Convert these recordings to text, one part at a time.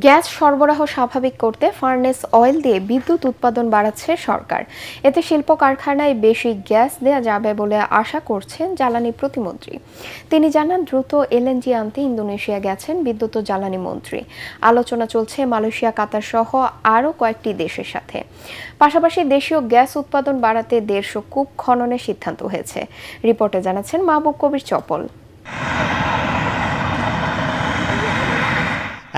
Gas সরবরাহ স্বাভাবিক করতে ফার্নেস অয়েল দিয়ে বিদ্যুৎ উৎপাদন বাড়াচ্ছে সরকার। এতে শিল্প কারখানায় বেশি গ্যাস দেয়া যাবে বলে আশা করছেন জ্বালানি প্রতিমন্ত্রী। তিনি জানান, দ্রুত এলএনজি আনতে ইন্দোনেশিয়া গেছেন বিদ্যুৎ ও জ্বালানি মন্ত্রী। আলোচনা চলছে মালয়েশিয়া, কাতার সহ আরও কয়েকটি দেশের সাথে। পাশাপাশি দেশীয় গ্যাস উৎপাদন বাড়াতে 150 কূপ খননের সিদ্ধান্ত হয়েছে। রিপোর্টে জানাচ্ছেন মাহবুব কবির চপল।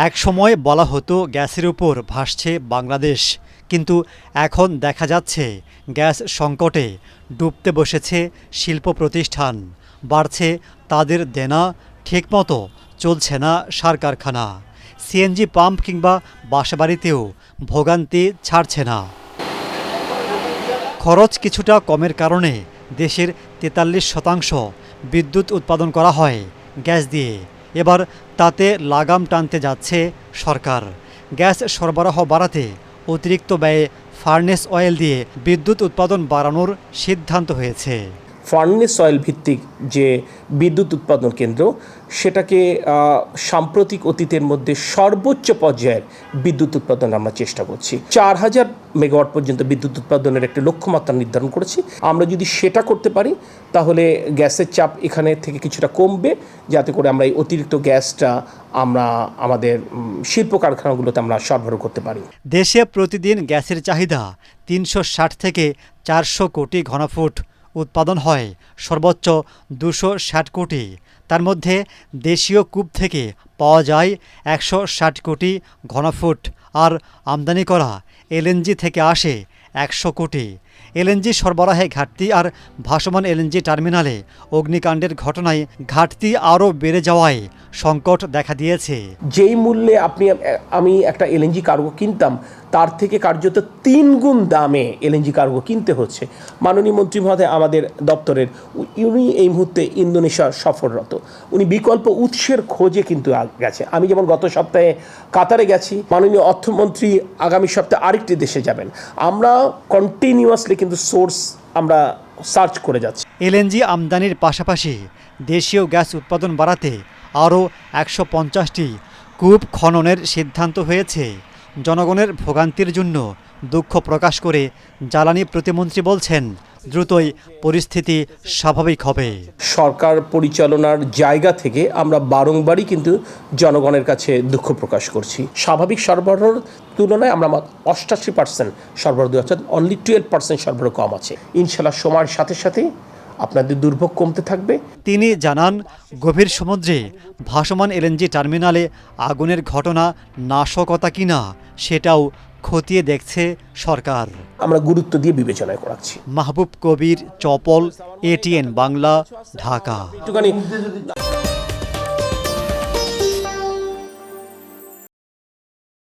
এক সময় বলা হতো গ্যাসের উপর ভাসছে বাংলাদেশ, কিন্তু এখন দেখা যাচ্ছে গ্যাস সংকটে ডুবতে বসেছে শিল্প প্রতিষ্ঠান। বাড়ছে তাদের দেনা, ঠিকমতো চলছে না সার কারখানা। সিএনজি পাম্প কিংবা বাসাবাড়িতেও ভোগান্তি ছাড়ছে না। খরচ কিছুটা কমের কারণে দেশের 43% বিদ্যুৎ উৎপাদন করা হয় গ্যাস দিয়ে। এবার তাতে লাগাম টানতে যাচ্ছে সরকার। গ্যাস সরবরাহ বাড়াতে অতিরিক্ত ব্যয়ে ফার্নেস অয়েল দিয়ে বিদ্যুৎ উৎপাদন বাড়ানোর সিদ্ধান্ত হয়েছে। ফার্নেস অয়েল ভিত্তিক যে বিদ্যুৎ উৎপাদন কেন্দ্র, সেটাকে সাম্প্রতিক অতীতের মধ্যে সর্বোচ্চ পর্যায়ের বিদ্যুৎ উৎপাদন আমরা চেষ্টা করছি। 4000 মেগাওয়াট পর্যন্ত বিদ্যুৎ উৎপাদনের একটা লক্ষ্যমাত্রা নির্ধারণ করেছি। আমরা যদি সেটা করতে পারি তাহলে গ্যাসের চাপ এখানে থেকে কিছুটা কমবে, যাতে করে আমরা এই অতিরিক্ত গ্যাসটা আমরা আমাদের শিল্প কারখানাগুলোতে আমরা সরবরাহ করতে পারি। দেশে প্রতিদিন গ্যাসের চাহিদা 360 থেকে 400 কোটি ঘনফুট। উৎপাদন হয় সর্বোচ্চ 260 কোটি। তার মধ্যে দেশীয় কূপ থেকে পাওয়া যায় 160 কোটি ঘনফুট, আর আমদানি করা এলএনজি থেকে আসে 100 কোটি। এলএনজি সরবরাহে ঘাটতি আর ভাসমান এলএনজি টার্মিনালে অগ্নিকাণ্ডের ঘটনায় ঘাটতি আরও বেড়ে যাওয়ায় সংকট দেখা দিয়েছে। যেই মূল্যে আমি একটা এলএনজি কার্গো কিনতাম, তার থেকে কার্যত 3 গুণ দামে এলএনজি কার্গো কিনতে হচ্ছে। মাননীয় মন্ত্রী মহোদয় আমাদের দপ্তরের, উনি এই মুহূর্তে ইন্দোনেশিয়া সফররত। উনি বিকল্প উৎসের খোঁজে কিন্তু গেছে। আমি যেমন গত সপ্তাহে কাতারে গেছি, মাননীয় অর্থমন্ত্রী আগামী সপ্তাহে আরেকটি দেশে যাবেন। আমরা কন্টিনিউয়াসলি কিন্তু সোর্স আমরা সার্চ করে যাচ্ছি। এলএনজি আমদানির পাশাপাশি দেশীয় গ্যাস উৎপাদন বাড়াতে আরও 150টি কূপ খননের সিদ্ধান্ত হয়েছে। জনগণের ভোগান্তির জন্য দুঃখ প্রকাশ করে জ্বালানি প্রতিমন্ত্রী বলছেন, দ্রুতই পরিস্থিতি স্বাভাবিক হবে। সরকার পরিচালনার জায়গা থেকে আমরা বারংবারই কিন্তু জনগণের কাছে দুঃখ প্রকাশ করছি। স্বাভাবিক সরবরাহের তুলনায় আমরা 88% সরবরাহ দিচ্ছি, অনলি 12% সরবরাহ কম আছে। ইনশাল্লাহ সময়ের সাথে সাথে আপনাদের দুর্ভোগ কমতে থাকবে। তিনি জানান, গভীর সমুদ্রে ভাসমান এলএনজি টার্মিনালে আগুনের ঘটনা নাশকতা কিনা সেটাও খতিয়ে দেখছে সরকার। আমরা গুরুত্ব দিয়ে বিবেচনা করাচ্ছি। মাহবুব কবির চপল, এটিএন বাংলা, ঢাকা। একটুখানি